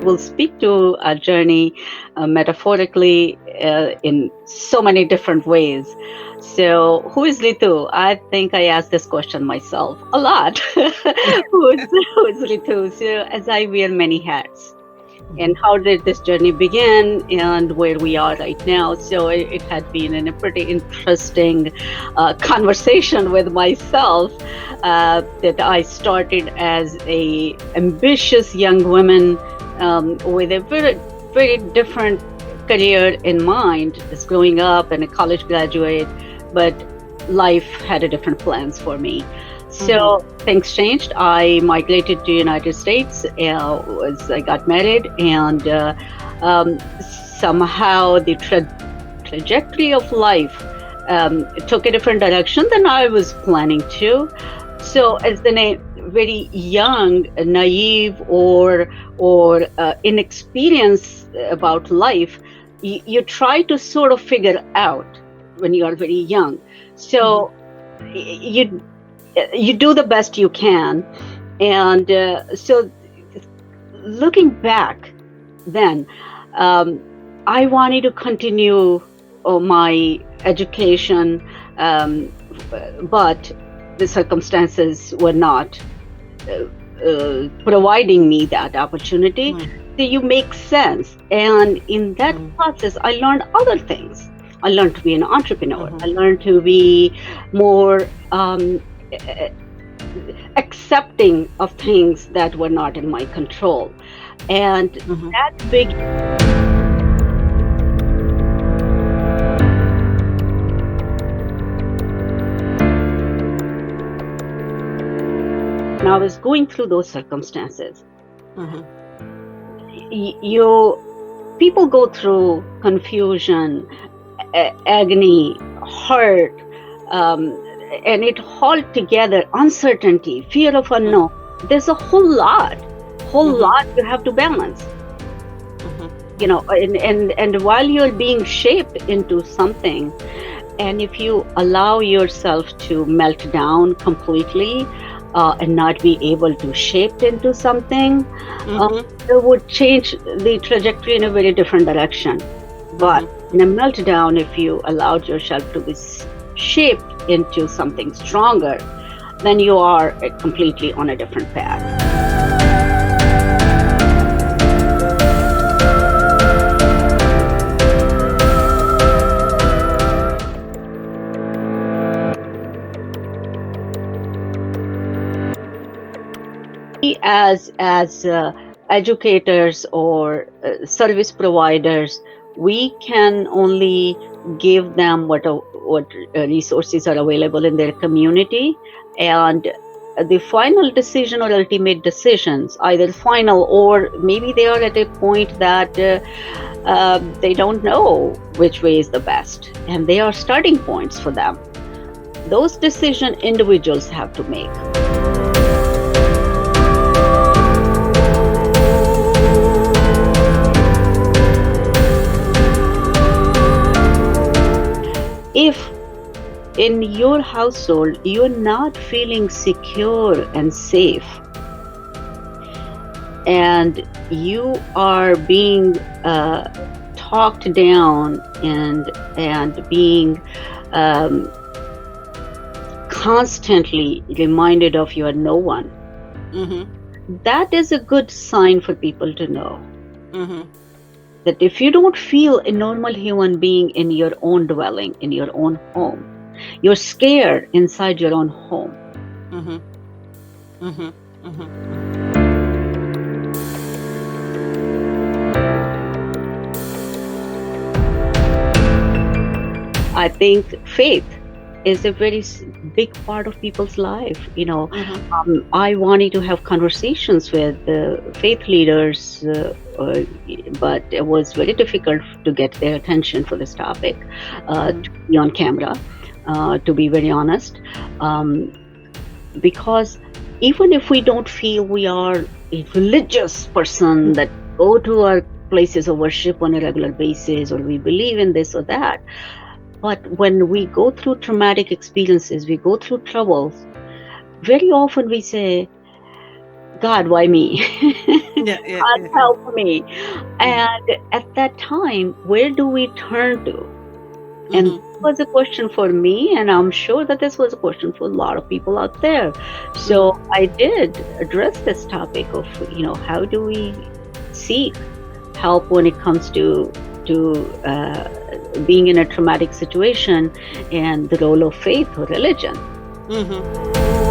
will speak to our journey metaphorically in so many different ways. So, who is Ritu? I think I asked this question myself a lot. Who is Ritu? So, as I wear many hats, and how did this journey begin and where we are right now. So it had been a pretty interesting conversation with myself that I started as a ambitious young woman with a very different career in mind as growing up and a college graduate, but life had a different plans for me. So things changed. I migrated to United States as I got married, and um, somehow the trajectory of life took a different direction than I was planning to. So, as the very young, naive, or inexperienced about life, you try to sort of figure out when you are very young. So you do the best you can, and so looking back then, I wanted to continue my education, but the circumstances were not providing me that opportunity. So you make sense, and in that process I learned other things. I learned to be an entrepreneur. I learned to be more accepting of things that were not in my control. And that big. And I was going through those circumstances. People go through confusion, agony, hurt, and it all together, uncertainty, fear of unknown. There's a whole lot you have to balance. And while you're being shaped into something, and if you allow yourself to melt down completely and not be able to shape into something, it would change the trajectory in a very different direction. But in a meltdown, if you allowed yourself to be shaped into something stronger, then you are completely on a different path. As educators or service providers, we can only give them what resources are available in their community, and the final decision or ultimate decisions, either final or maybe they are at a point that they don't know which way is the best, and they are starting points for them. Those decisions individuals have to make. If in your household you're not feeling secure and safe, and you are being talked down and being constantly reminded of you are no one, that is a good sign for people to know. That if you don't feel a normal human being in your own dwelling, in your own home, you're scared inside your own home. I think faith is a very big part of people's life. I wanted to have conversations with faith leaders, but it was very difficult to get their attention for this topic, to be on camera, to be very honest, because even if we don't feel we are a religious person that go to our places of worship on a regular basis, or we believe in this or that, but when we go through traumatic experiences, we go through troubles, very often we say, God, why me? Yeah, yeah, God, yeah, yeah. help me. Mhm, And at that time, where do we turn to? And mhm, this was a question for me, and I'm sure that this was a question for a lot of people out there. mhm, So I did address this topic of, how do we seek help when it comes to being in a traumatic situation and the role of faith or religion. mhm.